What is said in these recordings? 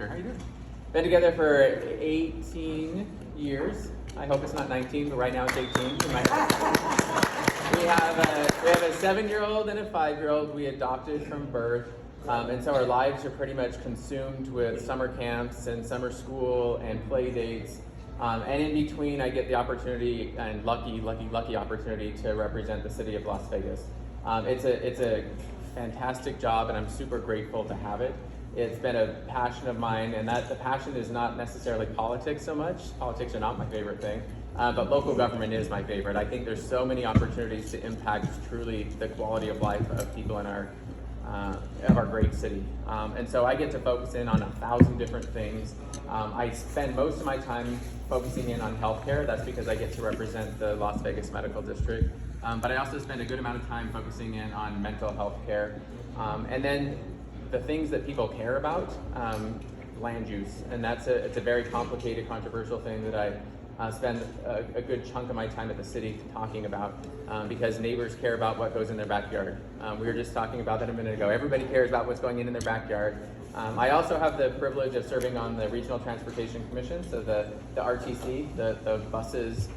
Victor, how you doing? Been together for 18 years. I hope it's not 19, but right now it's 18. We have a 7-year-old and a 5-year-old we adopted from birth. And so our lives are pretty much consumed with summer camps and summer school and play dates. And in between, I get the opportunity and lucky opportunity to represent the city of Las Vegas. It's a fantastic job, and I'm super grateful to have it. It's been a passion of mine, and the passion is not necessarily politics so much. Politics are not my favorite thing, but local government is my favorite. I think there's so many opportunities to impact truly the quality of life of people in our great city. And so I get to focus in on 1,000 different things. I spend most of my time focusing in on healthcare. That's because I get to represent the Las Vegas Medical District. But I also spend a good amount of time focusing in on mental health care. And then the things that people care about, land use. And it's a very complicated, controversial thing that I spend a good chunk of my time at the city talking about, because neighbors care about what goes in their backyard. We were just talking about that a minute ago. Everybody cares about what's going in their backyard. I also have the privilege of serving on the Regional Transportation Commission, so the RTC, the buses,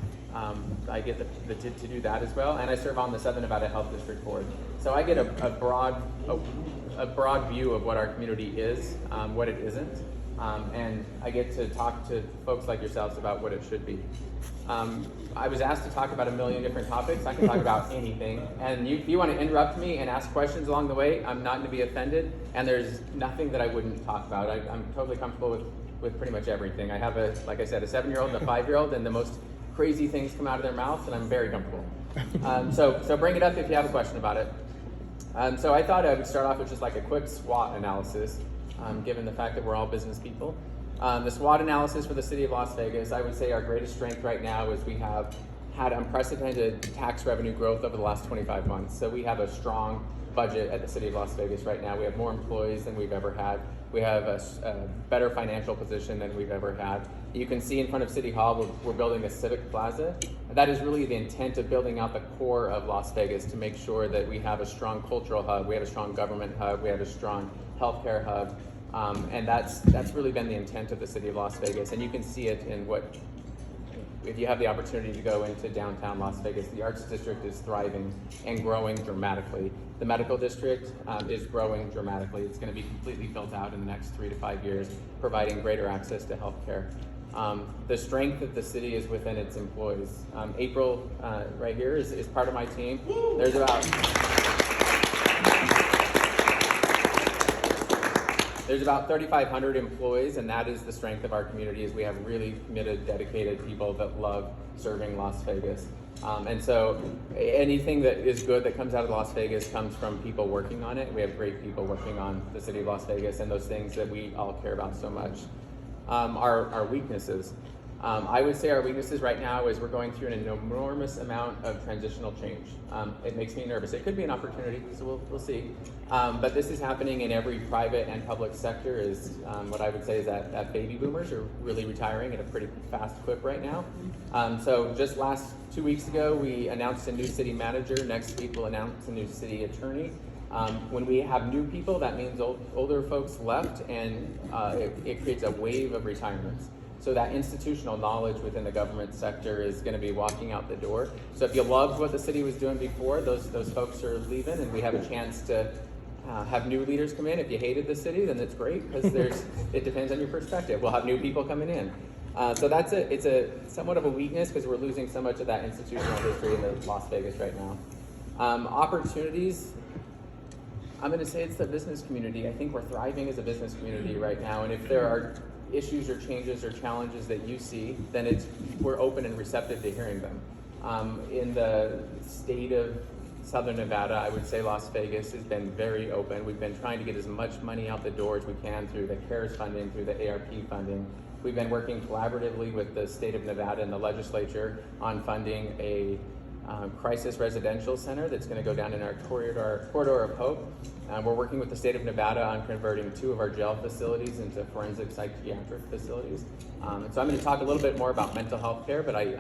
I get to do that as well, and I serve on the Southern Nevada Health District Board. So I get a broad view of what our community is, what it isn't, and I get to talk to folks like yourselves about what it should be. I was asked to talk about a million different topics. I can talk about anything, and if you want to interrupt me and ask questions along the way, I'm not going to be offended, and there's nothing that I wouldn't talk about. I'm totally comfortable with pretty much everything. I have like I said, a 7-year-old and a 5-year-old, and the most crazy things come out of their mouths, and I'm very comfortable. So bring it up if you have a question about it. So I thought I would start off with just like a quick SWOT analysis, given the fact that we're all business people. The SWOT analysis for the city of Las Vegas, I would say our greatest strength right now is we have had unprecedented tax revenue growth over the last 25 months. So we have a strong budget at the city of Las Vegas right now. We have more employees than we've ever had. We have a better financial position than we've ever had. You can see in front of City Hall, we're building a civic plaza. That is really the intent of building out the core of Las Vegas, to make sure that we have a strong cultural hub, we have a strong government hub, we have a strong healthcare hub. And that's really been the intent of the city of Las Vegas. And you can see it in if you have the opportunity to go into downtown Las Vegas, the arts district is thriving and growing dramatically. The medical district is growing dramatically. It's going to be completely built out in the next 3 to 5 years, providing greater access to healthcare. The strength of the city is within its employees. April, right here, is part of my team. There's about 3,500 employees, and that is the strength of our community. Is we have really committed, dedicated people that love serving Las Vegas. And so anything that is good that comes out of Las Vegas comes from people working on it. We have great people working on the city of Las Vegas and those things that we all care about so much. Our weaknesses. I would say our weaknesses right now is we're going through an enormous amount of transitional change. It makes me nervous. It could be an opportunity, so we'll see. But this is happening in every private and public sector. Is what I would say is that baby boomers are really retiring at a pretty fast clip right now. So just 2 weeks ago, we announced a new city manager. Next week, we'll announce a new city attorney. When we have new people, that means older folks left, and it creates a wave of retirements. So that institutional knowledge within the government sector is going to be walking out the door. So if you loved what the city was doing before, those folks are leaving, and we have a chance to have new leaders come in. If you hated the city, then it's great, because it depends on your perspective. We'll have new people coming in. So it's a somewhat of a weakness, because we're losing so much of that institutional history in the Las Vegas right now. Opportunities. I'm going to say it's the business community. I think we're thriving as a business community right now, and if there are issues or changes or challenges that you see, then we're open and receptive to hearing them. In the state of Southern Nevada, I would say Las Vegas has been very open. We've been trying to get as much money out the door as we can through the CARES funding, through the ARP funding. We've been working collaboratively with the state of Nevada and the legislature on funding a crisis residential center that's going to go down in our corridor of hope. We're working with the state of Nevada on converting 2 of our jail facilities into forensic psychiatric facilities. And so I'm going to talk a little bit more about mental health care, but I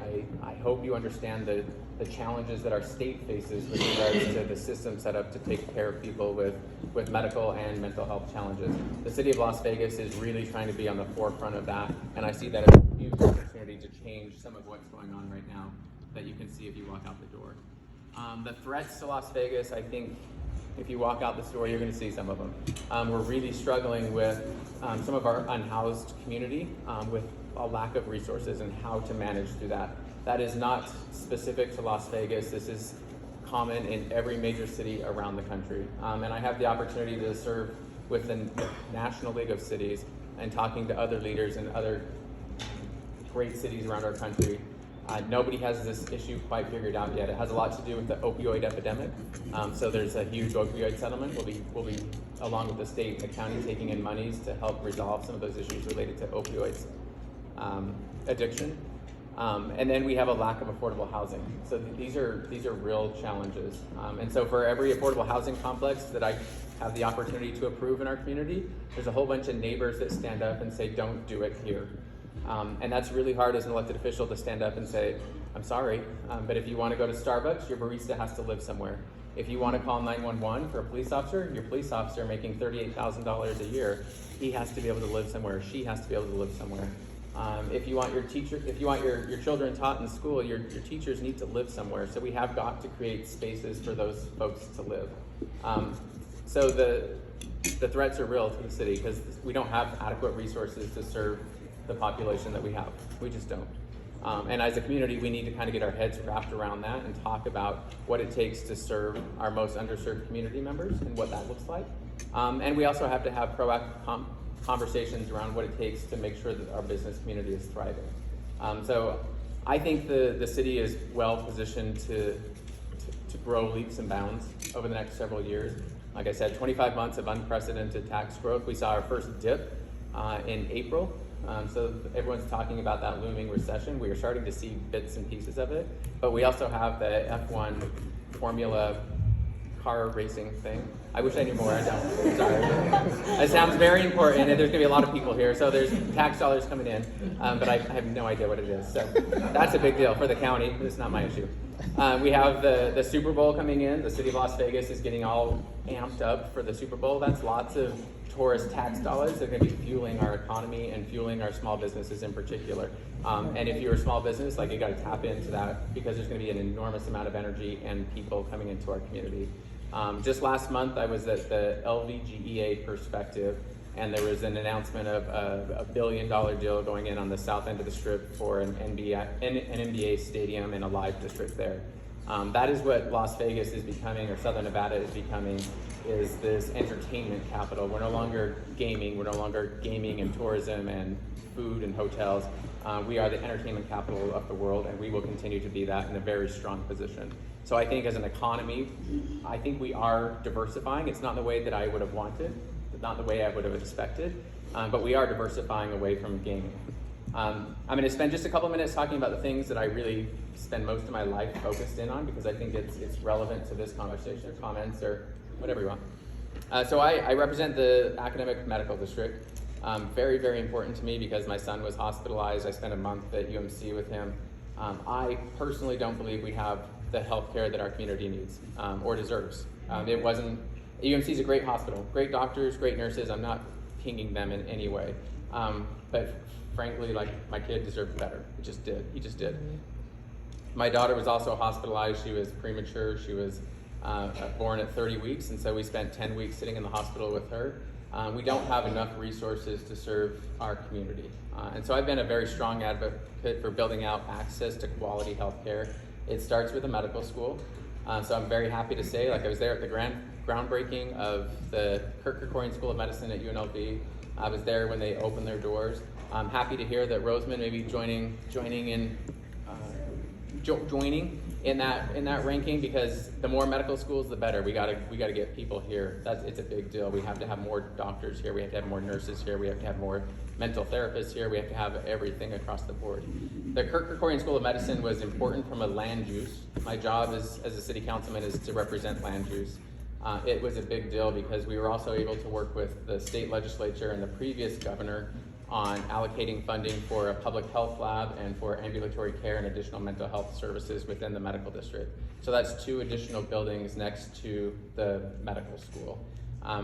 hope you understand the challenges that our state faces with regards to the system set up to take care of people with medical and mental health challenges. The city of Las Vegas is really trying to be on the forefront of that, and I see that as a huge opportunity to change some of what's going on right now that you can see if you walk out the door. The threats to Las Vegas, I think if you walk out this door, you're going to see some of them. We're really struggling with some of our unhoused community with a lack of resources and how to manage through that. That is not specific to Las Vegas. This is common in every major city around the country. And I have the opportunity to serve with the National League of Cities and talking to other leaders in other great cities around our country. Nobody has this issue quite figured out yet. It has a lot to do with the opioid epidemic. So there's a huge opioid settlement. We'll be along with the state and the county taking in monies to help resolve some of those issues related to opioids addiction. And then we have a lack of affordable housing. So these are real challenges. And so for every affordable housing complex that I have the opportunity to approve in our community, there's a whole bunch of neighbors that stand up and say, don't do it here. And that's really hard as an elected official to stand up and say, I'm sorry, but if you want to go to Starbucks, your barista has to live somewhere. If you want to call 911 for a police officer, your police officer making $38,000 a year, he has to be able to live somewhere, she has to be able to live somewhere. If you want your children taught in school, your teachers need to live somewhere. So we have got to create spaces for those folks to live. So the threats are real to the city because we don't have adequate resources to serve the population that we have. We just don't. And as a community, we need to kind of get our heads wrapped around that and talk about what it takes to serve our most underserved community members and what that looks like. And we also have to have proactive conversations around what it takes to make sure that our business community is thriving. So I think the city is well positioned to grow leaps and bounds over the next several years. Like I said, 25 months of unprecedented tax growth. We saw our first dip in April. So everyone's talking about that looming recession. We are starting to see bits and pieces of it, but we also have the F1 Formula car racing thing. I wish I knew more, I don't, sorry. It sounds very important and there's gonna be a lot of people here, so there's tax dollars coming in, but I have no idea what it is. So that's a big deal for the county, but it's not my issue. We have the Super Bowl coming in. The city of Las Vegas is getting all amped up for the Super Bowl. That's lots of tourist tax dollars that are going to be fueling our economy and fueling our small businesses in particular. And if you're a small business, like you got to tap into that because there's going to be an enormous amount of energy and people coming into our community. Just last month, I was at the LVGEA Perspective, and there was an announcement of a $1 billion deal going in on the south end of the strip for an NBA stadium and a live district there. That is what Las Vegas is becoming, or Southern Nevada is becoming, is this entertainment capital. We're no longer gaming. We're no longer gaming and tourism and food and hotels. We are the entertainment capital of the world, and we will continue to be that in a very strong position. So I think as an economy, I think we are diversifying. It's not the way that I would have wanted, not the way I would have expected, but we are diversifying away from gaming. I'm going to spend just a couple minutes talking about the things that I really spend most of my life focused in on because I think it's relevant to this conversation, or comments, or whatever you want. So I represent the academic medical district. Very, very important to me because my son was hospitalized. I spent a month at UMC with him. I personally don't believe we have the health care that our community needs or deserves. UMC is a great hospital, great doctors, great nurses. I'm not pinging them in any way. But frankly, like, my kid deserved better. He just did. My daughter was also hospitalized. She was premature. She was born at 30 weeks, and so we spent 10 weeks sitting in the hospital with her. We don't have enough resources to serve our community. And so I've been a very strong advocate for building out access to quality health care. It starts with a medical school. So I'm very happy to say, like, I was there at the groundbreaking of the Kirk Kerkorian School of Medicine at UNLV. I was there when they opened their doors. I'm happy to hear that Roseman may be joining in that ranking, because the more medical schools, the better. We gotta get people here. It's a big deal. We have to have more doctors here. We have to have more nurses here. We have to have more mental therapists here. We have to have everything across the board. The Kirk-Kerkorian School of Medicine was important from a land use. My job as a city councilman is to represent land use. It was a big deal because we were also able to work with the state legislature and the previous governor on allocating funding for a public health lab and for ambulatory care and additional mental health services within the medical district. So that's 2 additional buildings next to the medical school.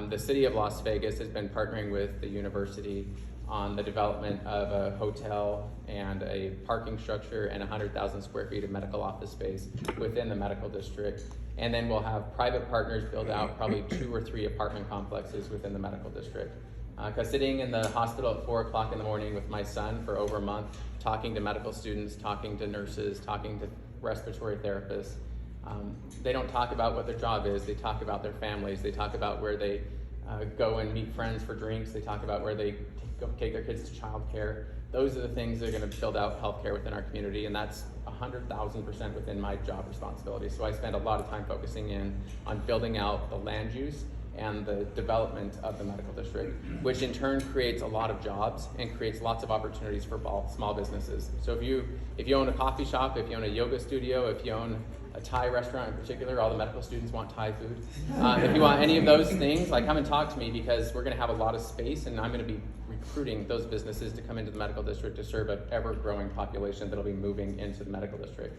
The city of Las Vegas has been partnering with the university on the development of a hotel and a parking structure and 100,000 square feet of medical office space within the medical district. And then we'll have private partners build out probably 2 or 3 apartment complexes within the medical district. Because sitting in the hospital at 4 o'clock in the morning with my son for over a month, talking to medical students, talking to nurses, talking to respiratory therapists, they don't talk about what their job is. They talk about their families. They talk about where they go and meet friends for drinks. They talk about where they go take their kids to childcare. Those are the things that are going to build out healthcare within our community, and that's 100,000% within my job responsibility. So I spend a lot of time focusing in on building out the land use and the development of the medical district, which in turn creates a lot of jobs and creates lots of opportunities for small businesses. So if you own a coffee shop, if you own a yoga studio, if you own a Thai restaurant in particular, all the medical students want Thai food. If you want any of those things, come and talk to me, because we're going to have a lot of space, and I'm going to be recruiting those businesses to come into the medical district to serve an ever-growing population that'll be moving into the medical district.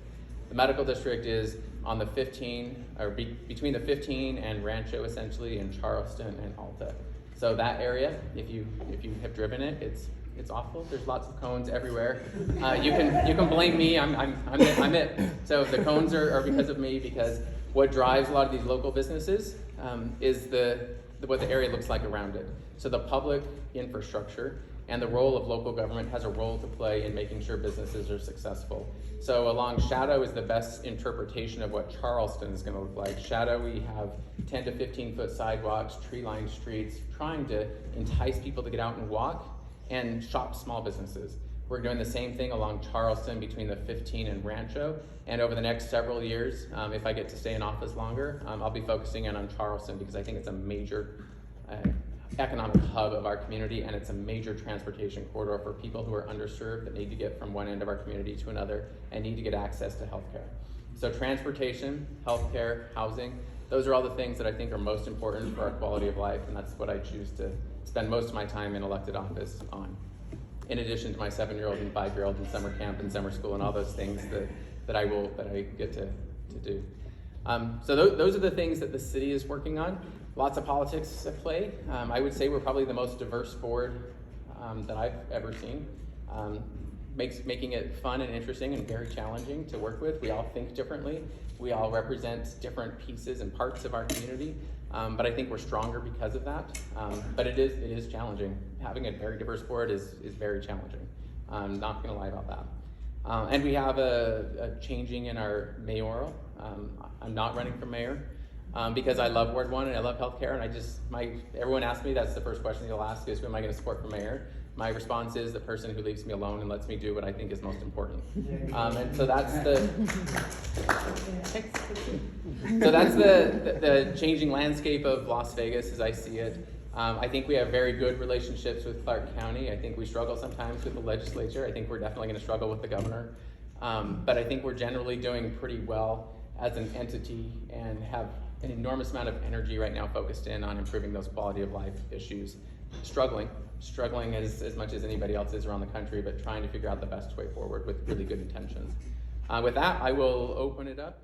The medical district is on the 15, or between the 15 and Rancho, essentially, in Charleston and Alta. So that area, if you have driven it, it's awful. There's lots of cones everywhere. You can blame me. I'm it. So the cones are because of me, because what drives a lot of these local businesses is what the area looks like around it. So the public infrastructure and the role of local government has a role to play in making sure businesses are successful. So along Shadow is the best interpretation of what Charleston is going to look like. Shadow, we have 10 to 15 foot sidewalks, tree-lined streets, trying to entice people to get out and walk and shop small businesses. We're doing the same thing along Charleston between the 15 and Rancho. And over the next several years, if I get to stay in office longer, I'll be focusing in on Charleston, because I think it's a major economic hub of our community, and it's a major transportation corridor for people who are underserved that need to get from one end of our community to another and need to get access to healthcare. So transportation, healthcare, housing, those are all the things that I think are most important for our quality of life, and that's what I choose to spend most of my time in elected office on. In addition to my 7-year-old and 5-year-old and summer camp and summer school and all those things that I get to do. So those are the things that the city is working on. Lots of politics at play. I would say we're probably the most diverse board that I've ever seen. Making it fun and interesting and very challenging to work with. We all think differently. We all represent different pieces and parts of our community. But I think we're stronger because of that. But it is challenging. Having a very diverse board is very challenging. I'm not going to lie about that. And we have a changing in our mayoral. I'm not running for mayor because I love Ward 1 and I love healthcare, and everyone asks me, that's the first question they'll ask is, who am I going to support for mayor? My response is the person who leaves me alone and lets me do what I think is most important. And so that's the changing landscape of Las Vegas as I see it. I think we have very good relationships with Clark County. I think we struggle sometimes with the legislature. I think we're definitely going to struggle with the governor. But I think we're generally doing pretty well as an entity and have an enormous amount of energy right now focused in on improving those quality of life issues. Struggling as much as anybody else is around the country, but trying to figure out the best way forward with really good intentions. With that, I will open it up.